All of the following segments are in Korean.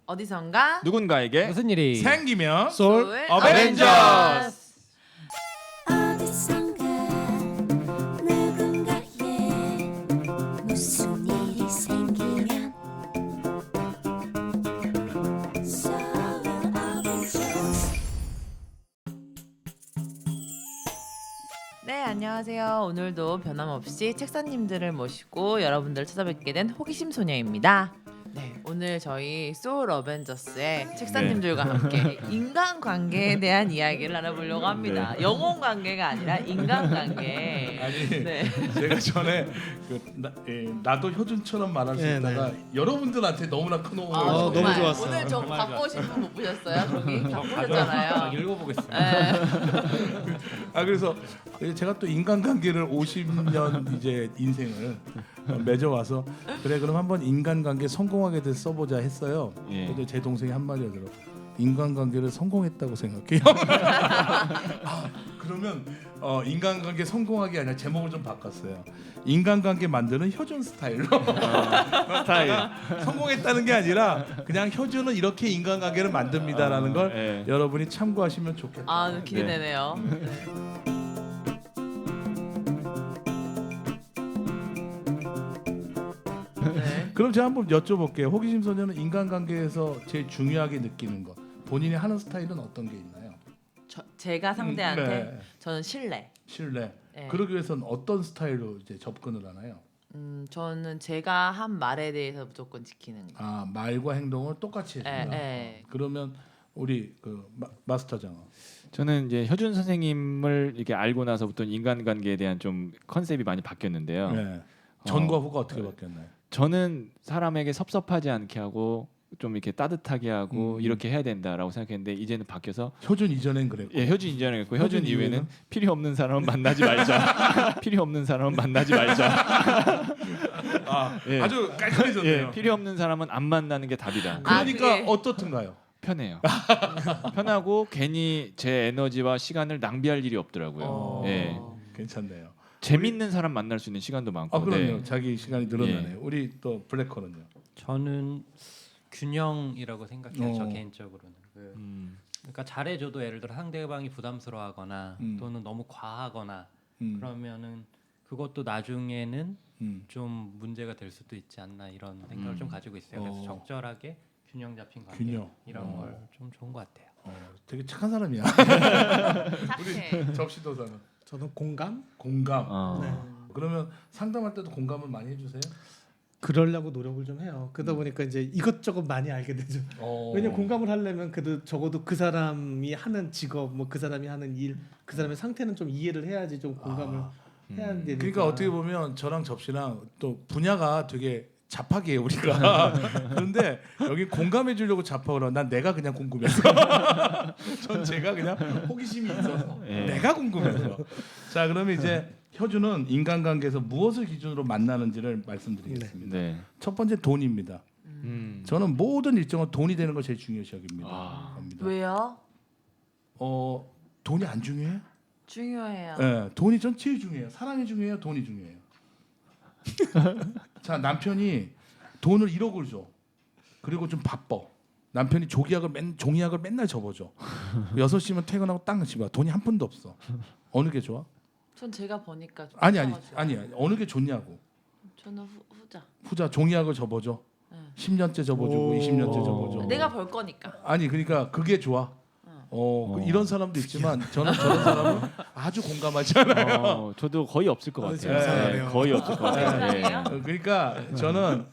어디선가 누군가에게 무슨 일이 생기면 솔 어벤져스. 어디선가 누군가에 무슨 일이 생기면 Soul Avengers. 네, 안녕하세요. 오늘도 변함없이 책사님들을 모시고 여러분들을 찾아뵙게 된 호기심 소녀입니다. 네, 오늘 저희 소울 어벤져스의 책사님들과 함께 인간관계에 대한 이야기를 나눠보려고 합니다. 영혼 관계가 아니라 인간관계. 아니 네. 제가 전에 나도 효준처럼 말할 수 네, 있다가 여러분들한테 너무나 큰 호응을 아, 너무 정말. 좋았어요. 오늘 저 정말 갖고 오신 분 못 보셨어요? 저기 갖고 오셨잖아요. 읽어보겠습니다. 네. 그래서 제가 또 인간관계를 50년 이제 인생을 맺어와서 그래 그럼 한번 인간관계 성공하게 돼서 써보자 했어요. 예. 근데 제 동생이 한마디 하더라고. 인간관계를 성공했다고 생각해요. 그러면 인간관계 성공하기 아니라 제목을 좀 바꿨어요. 인간관계 만드는 효준 스타일로. 스타일. 성공했다는 게 아니라 그냥 효준은 이렇게 인간관계를 만듭니다라는 걸 예. 여러분이 참고하시면 좋겠다. 아, 기대되네요. 네. 그럼 제가 한번 여쭤볼게요. 호기심 소녀는 인간관계에서 제일 중요하게 느끼는 것, 본인이 하는 스타일은 어떤 게 있나요? 제가 상대한테 네. 저는 신뢰. 신뢰. 네. 그러기 위해서는 어떤 스타일로 이제 접근을 하나요? 저는 제가 한 말에 대해서 무조건 지키는 거. 아, 말과 행동을 똑같이 해준다. 예. 그러면 우리 그 마스터 장어. 저는 이제 효준 선생님을 이렇게 알고 나서부터 인간관계에 대한 좀 컨셉이 많이 바뀌었는데요. 네. 전과 후가 어떻게 바뀌었나요? 저는 사람에게 섭섭하지 않게 하고 좀 이렇게 따뜻하게 하고 이렇게 해야 된다라고 생각했는데 이제는 바뀌어서 효준 이전엔 그랬고. 예, 효준 이전에 했고 효준 효준 이후에는 이후에는? 필요 없는 사람은 만나지 말자. 필요 없는 사람은 만나지 말자. 아, 예. 아주 깔끔해졌네요. 예, 필요 없는 사람은 안 만나는 게 답이다. 그러니까 그게- 어떻든가요? 편해요. 편하고 괜히 제 에너지와 시간을 낭비할 일이 없더라고요. 예. 괜찮네요. 재밌는 사람 만날 수 있는 시간도 많고. 아, 그럼요. 네. 자기 시간이 늘어나네요. 예. 우리 또 블랙홀은요. 저는 균형이라고 생각해요. 저 어. 개인적으로는. 그러니까 잘해줘도 예를 들어 상대방이 부담스러워하거나 또는 너무 과하거나 그러면은 그것도 나중에는 좀 문제가 될 수도 있지 않나 이런 생각을 좀 가지고 있어요. 그래서 적절하게 균형 잡힌 관계 균형. 이런 걸 좀 좋은 것 같아요. 되게 착한 사람이야. 착해. 접시도사는 저는 공감? 공감. 네. 그러면 상담할 때도 공감을 많이 해주세요? 그러려고 노력을 좀 해요. 그러다 보니까 이제 이것저것 많이 알게 되죠. 왜냐면 공감을 하려면 그래도 적어도 그 사람이 하는 직업, 뭐 그 사람이 하는 일, 그 사람의 상태는 좀 이해를 해야지 좀 공감을 해야 되니까. 그러니까 어떻게 보면 저랑 접시랑 또 분야가 되게 잡하게 우리가 그런데 여기 공감해 주려고 잡하고 난 내가 그냥 궁금해서 전 제가 그냥 호기심이 있어서 내가 궁금해서 자 그러면 이제 효주는 인간관계에서 무엇을 기준으로 만나는지를 말씀드리겠습니다. 네. 첫 번째 돈입니다. 저는 모든 일정은 돈이 되는 걸 제일 중요시 여깁니다. 왜요? 돈이 안 중요해요? 중요해요. 네, 돈이 전 제일 중요해요. 사랑이 중요해요, 돈이 중요해요. 자 남편이 돈을 1억을 줘. 그리고 좀 바빠. 남편이 종이학을 맨날 접어줘. 6시면 퇴근하고 딱 집에 와. 돈이 한 푼도 없어. 어느 게 좋아? 전 제가 버니까 좀 아니 좋아가지고. 어느 게 좋냐고. 저는 후자. 후자 종이학을 접어줘. 네. 10년째 접어주고 20년째 접어줘. 내가 벌 거니까. 아니 그러니까 그게 좋아. 이런 사람도 있지만 저는 저런 사람은 아주 공감하지 않아요. 저도 거의 없을 것 같아요. 재밌어요. 네, 거의 없을 것 같아요. 예. 그러니까 저는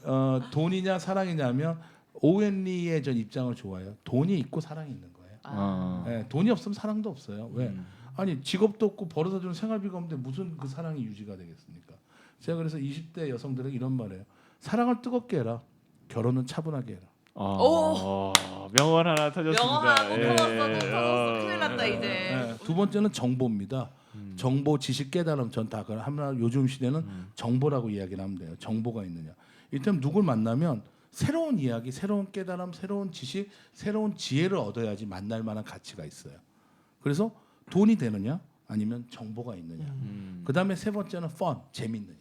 돈이냐 사랑이냐면 오웬리의 전 입장을 좋아해요. 돈이 있고 사랑이 있는 거예요. 네, 돈이 없으면 사랑도 없어요. 왜? 아니 직업도 없고 벌어다 주는 생활비가 없는데 무슨 그 사랑이 유지가 되겠습니까? 제가 그래서 20대 여성들에게 이런 말해요. 사랑을 뜨겁게 해라. 결혼은 차분하게 해라. 명언 하나 터졌습니다. 명언 하나 또 예. 터졌어. 또 터졌어. 큰일 났다 이제. 네, 두 번째는 정보입니다. 정보, 지식, 깨달음 전 다 하나 요즘 시대는 정보라고 이야기를 하면 돼요. 정보가 있느냐. 일단 누굴 만나면 새로운 이야기, 새로운 깨달음, 새로운 지식, 새로운 지혜를 얻어야지 만날 만한 가치가 있어요. 그래서 돈이 되느냐 아니면 정보가 있느냐. 그다음에 세 번째는 재밌느냐.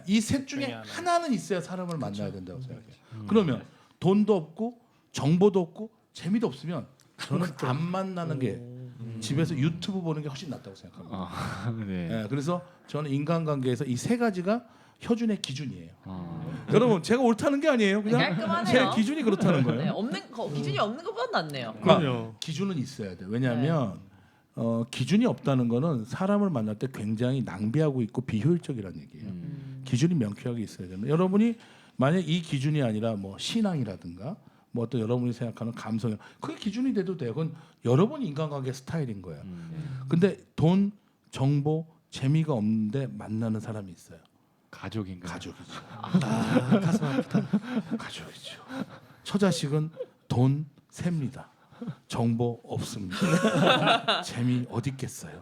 이 셋 중에 하나는 있어야 사람을 만나야 된다고 생각해요. 그러면 돈도 없고 정보도 없고 재미도 없으면 저는 안 만나는 게 집에서 유튜브 보는 게 훨씬 낫다고 생각합니다. 네. 예, 그래서 저는 인간관계에서 이 세 가지가 혈준의 기준이에요. 여러분 제가 옳다는 게 아니에요. 그냥 깔끔하네요. 제 기준이 그렇다는 거예요. 네, 없는 기준이 없는 것보다 낫네요. 그럼요. 기준은 있어야 돼. 왜냐하면 기준이 없다는 거는 사람을 만날 때 굉장히 낭비하고 있고 비효율적이라는 얘기예요. 기준이 명쾌하게 있어야 됩니다. 여러분이 만약 이 기준이 아니라 뭐 신앙이라든가 뭐 어떤 여러분이 생각하는 감성, 그게 기준이 돼도 돼요. 그건 여러분 인간관계 스타일인 거예요. 근데 돈, 정보, 재미가 없는데 만나는 사람이 있어요. 가족인가? 가족이죠. 가슴 아프다. 가족이죠. 처자식은 돈 셉니다. 정보 없습니다. 재미 어디 있겠어요.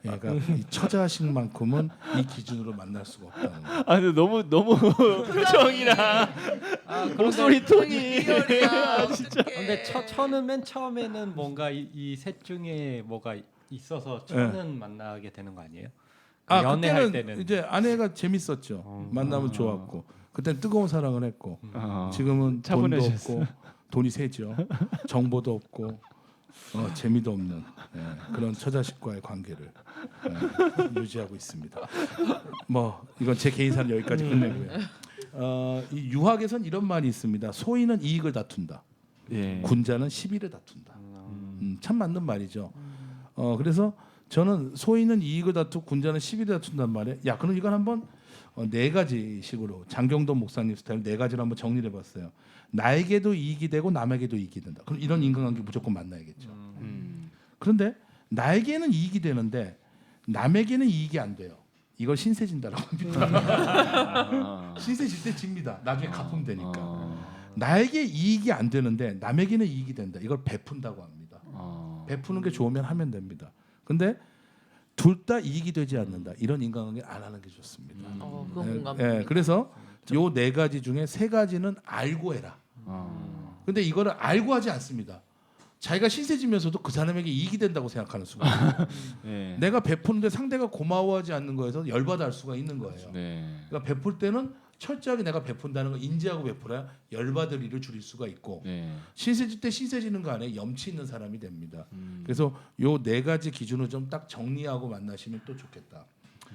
그러니까 이 처자식만큼은 이 기준으로 만날 수가 없다는 거예요. 아 근데 너무 표정이랑 목소리 톤이 진짜. 근데 처는 맨 처음에는 뭔가 이 셋 중에 뭐가 있어서 처는 만나게 되는 거 아니에요? 연애할 그때는 때는 이제 아내가 재밌었죠. 만나면 좋았고 그때는 뜨거운 사랑을 했고 지금은 돈도 차분해졌어요. 없고 돈이 세죠. 정보도 없고 재미도 없는 그런 처자식과의 관계를 유지하고 있습니다. 뭐 이건 제 개인사는 여기까지 끝내고요. 이 유학에선 이런 말이 있습니다. 소인은 이익을 다툰다. 예. 군자는 시비를 다툰다. 참 맞는 말이죠. 그래서 저는 소인은 이익을 다투고 군자는 시비를 다툰단 말이에요. 야, 그럼 이건 한번 네 가지식으로 장경돈 목사님 스타일 네 가지로 한번 정리를 해봤어요. 나에게도 이익이 되고 남에게도 이익이 된다. 그럼 이런 인간관계 무조건 만나야겠죠. 그런데 나에게는 이익이 되는데 남에게는 이익이 안 돼요. 이걸 신세진다라고 합니다. 신세질 때 집니다. 나중에 갚으면 되니까. 나에게 이익이 안 되는데 남에게는 이익이 된다. 이걸 베푼다고 합니다. 베푸는 게 좋으면 하면 됩니다. 근데 둘 다 이익이 되지 않는다. 이런 인간관계 안 하는 게 좋습니다. 그건 공감됩니다. 그래서 요 네 가지 중에 세 가지는 알고 해라. 근데 이거를 알고 하지 않습니다. 자기가 신세지면서도 그 사람에게 이익이 된다고 생각하는 수가 있어요. 네. 내가 베푸는데 상대가 고마워하지 않는 거에서 열받아 할 수가 있는 거예요. 네. 그러니까 베풀 때는 철저하게 내가 베푼다는 걸 인지하고 베풀어야 열받을 일을 줄일 수가 있고 네. 신세질 때 신세지는 거 안에 염치 있는 사람이 됩니다. 그래서 요 네 가지 기준을 좀 딱 정리하고 만나시면 또 좋겠다.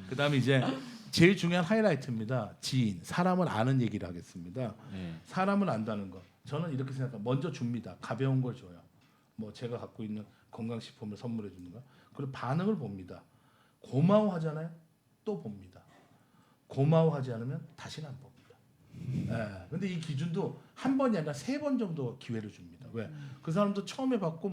그다음에 이제 제일 중요한 하이라이트입니다. 지인, 사람을 아는 얘기를 하겠습니다. 네. 사람을 안다는 거. 저는 이렇게 생각합니다. 먼저 줍니다. 가벼운 걸 줘요. 뭐 제가 갖고 있는 건강식품을 선물해 주는 거. 그리고 반응을 봅니다. 고마워하잖아요. 또 봅니다. 고마워하지 않으면 다시는 안 봅니다. 근데 이 기준도 한 번이 아니라 3번 정도 기회를 줍니다. 왜? 그 사람도 처음에 받고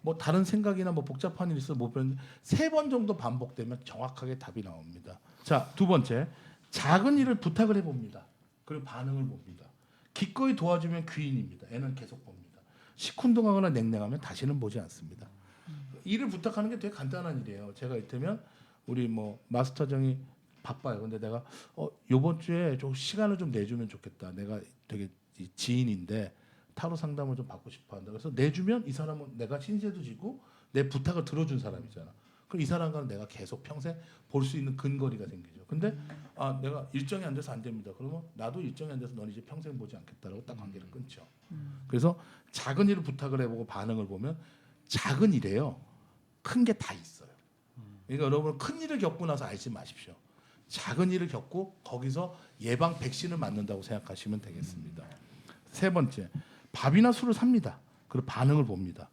뭐 다른 생각이나 뭐 복잡한 일 있어 못 배웠는데 3번 정도 반복되면 정확하게 답이 나옵니다. 자, 두 번째, 작은 일을 부탁을 해봅니다. 그리고 반응을 봅니다. 기꺼이 도와주면 귀인입니다. 애는 계속 봅니다. 시큰둥하거나 냉랭하면 다시는 보지 않습니다. 일을 부탁하는 게 되게 간단한 일이에요. 제가 이때면 우리 뭐 마스터정이 바빠요. 근데 내가 요번 주에 좀 시간을 좀 내주면 좋겠다. 내가 되게 지인인데 타로 상담을 좀 받고 싶어 한다. 그래서 내주면 이 사람은 내가 신세도 지고 내 부탁을 들어준 사람이잖아. 그럼 이 사람과는 내가 계속 평생 볼 수 있는 근거리가 생기죠. 근데 내가 일정이 안 돼서 안 됩니다. 그러면 나도 일정이 안 돼서 넌 이제 평생 보지 않겠다라고 딱 관계를 끊죠. 그래서 작은 일을 부탁을 해보고 반응을 보면 작은 일이에요. 큰 게 다 있어요. 그러니까 여러분 큰 일을 겪고 나서 알지 마십시오. 작은 일을 겪고 거기서 예방 백신을 맞는다고 생각하시면 되겠습니다. 세 번째, 밥이나 술을 삽니다. 그리고 반응을 봅니다.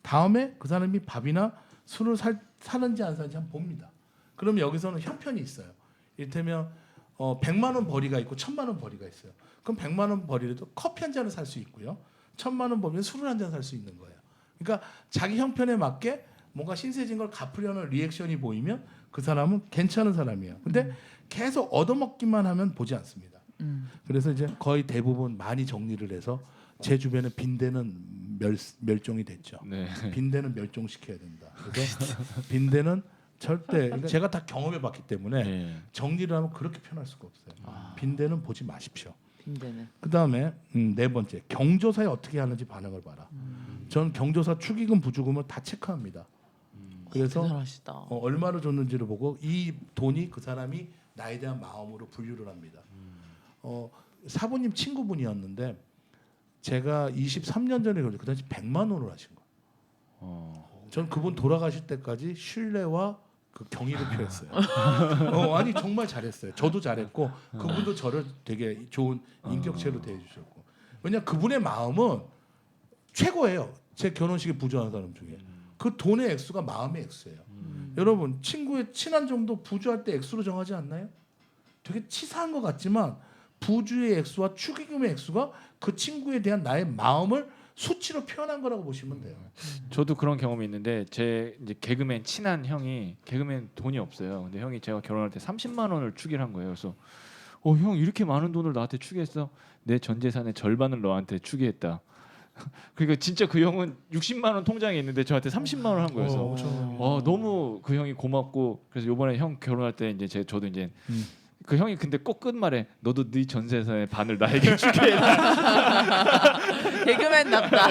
다음에 그 사람이 밥이나 술을 사는지 안 사는지 한번 봅니다. 그러면 여기서는 형편이 있어요. 이를테면 100만 원 벌이가 있고 1000만 원 벌이가 있어요. 그럼 100만 원 벌이라도 커피 한 잔을 살 수 있고요. 1000만 원 벌면 술을 한 잔 살 수 있는 거예요. 그러니까 자기 형편에 맞게 뭔가 신세진 걸 갚으려는 리액션이 보이면 그 사람은 괜찮은 사람이에요. 근데 계속 얻어먹기만 하면 보지 않습니다. 그래서 이제 거의 대부분 많이 정리를 해서 제 주변에 빈대는 멸종이 됐죠. 네. 빈대는 멸종시켜야 된다. 그래서 빈대는 절대 그러니까 제가 다 경험해봤기 때문에 네. 정리를 하면 그렇게 편할 수가 없어요. 빈대는 보지 마십시오. 빈대는. 그 다음에 네 번째, 경조사에 어떻게 하는지 반응을 봐라. 전 경조사 축의금 부주금을 다 체크합니다. 그래서 대단하시다. 얼마를 줬는지를 보고 이 돈이 그 사람이 나에 대한 마음으로 분류를 합니다. 사부님 친구분이었는데 제가 23년 전에 그 당시 100만 원을 하신 거예요. 전 그분 돌아가실 때까지 신뢰와 그 경의를 표했어요. 아니 정말 잘했어요. 저도 잘했고 그분도 저를 되게 좋은 인격체로 대해주셨고. 왜냐 그분의 마음은 최고예요. 제 결혼식에 부주한 사람 중에 그 돈의 액수가 마음의 액수예요. 여러분 친구의 친한 정도 부주할 때 액수로 정하지 않나요? 되게 치사한 것 같지만 부주의 액수와 축의금의 액수가 그 친구에 대한 나의 마음을 수치로 표현한 거라고 보시면 돼요. 저도 그런 경험이 있는데 제 이제 개그맨 친한 형이 개그맨 돈이 없어요. 근데 형이 제가 결혼할 때 30만 원을 축의를 한 거예요. 그래서 형 이렇게 많은 돈을 나한테 축의했어? 내 전 재산의 절반을 너한테 축의했다. 그러니까 진짜 그 형은 60만 원 통장에 있는데 저한테 30만 원을 한 거여서 너무 그 형이 고맙고 그래서 이번에 형 결혼할 때 이제 저도 이제 그 형이 근데 꼭 끝말에 너도 네 전 재산의 반을 나에게 축의해라. 개그맨답다.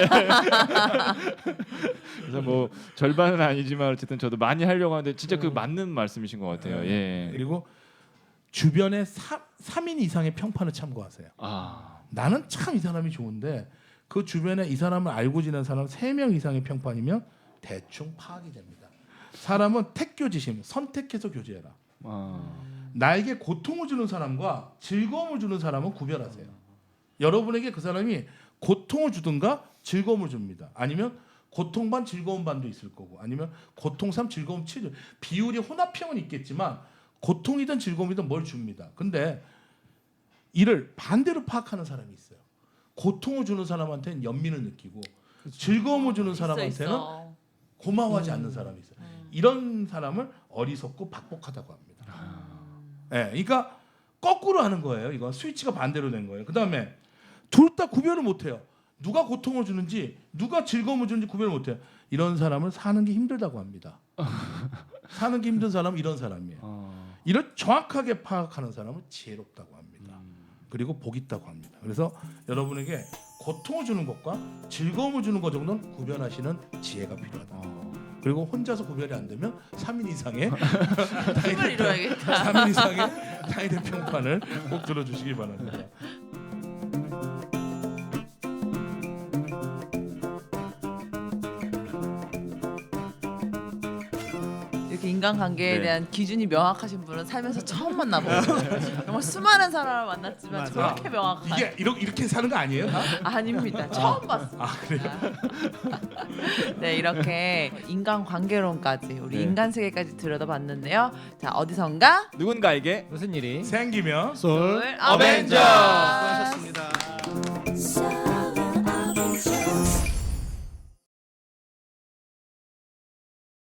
그래서 뭐 절반은 아니지만 어쨌든 저도 많이 하려고 하는데 진짜 그 맞는 말씀이신 것 같아요. 예. 그리고 주변에 3인 이상의 평판을 참고하세요. 나는 참 이 사람이 좋은데 그 주변에 이 사람을 알고 지낸 사람 3명 이상의 평판이면 대충 파악이 됩니다. 사람은 택교지심, 선택해서 교제해라. 나에게 고통을 주는 사람과 즐거움을 주는 사람은 구별하세요. 여러분에게 그 사람이 고통을 주든가 즐거움을 줍니다. 아니면 고통 반 즐거움 반도 있을 거고 아니면 고통 3 즐거움 7 비율이 혼합형은 있겠지만 고통이든 즐거움이든 뭘 줍니다. 근데 이를 반대로 파악하는 사람이 있어요. 고통을 주는 사람한테는 연민을 느끼고 즐거움을 주는 사람한테는 있어. 고마워하지 않는 사람이 있어요. 이런 사람을 어리석고 박복하다고 합니다. 그러니까 거꾸로 하는 거예요. 이건 스위치가 반대로 된 거예요. 그다음에 둘 다 구별을 못해요. 누가 고통을 주는지 누가 즐거움을 주는지 구별을 못해요. 이런 사람은 사는 게 힘들다고 합니다. 사는 게 힘든 사람은 이런 사람이에요. 이를 정확하게 파악하는 사람은 지혜롭다고 합니다. 그리고 복 있다고 합니다. 그래서 여러분에게 고통을 주는 것과 즐거움을 주는 것 정도는 구별하시는 지혜가 필요하다. 그리고 혼자서 구별이 안 되면 3인 이상의 힘을 이뤄야겠다. 3인 이상의 타인의 평판을 꼭 들어주시기 바랍니다. 이렇게 인간관계에 네. 대한 기준이 명확하신 분은 살면서 처음 만나봐요. 정말 수많은 사람을 만났지만 맞아. 저렇게 명확한 이게 이렇게 사는 거 아니에요? 다? 아닙니다. 처음 봤습니다. 그래요? 네, 이렇게 인간관계론까지 우리 네. 인간 세계까지 들여다봤는데요. 자, 어디선가 누군가에게 무슨 일이? 생기면 솔 어벤져. 수고하셨습니다.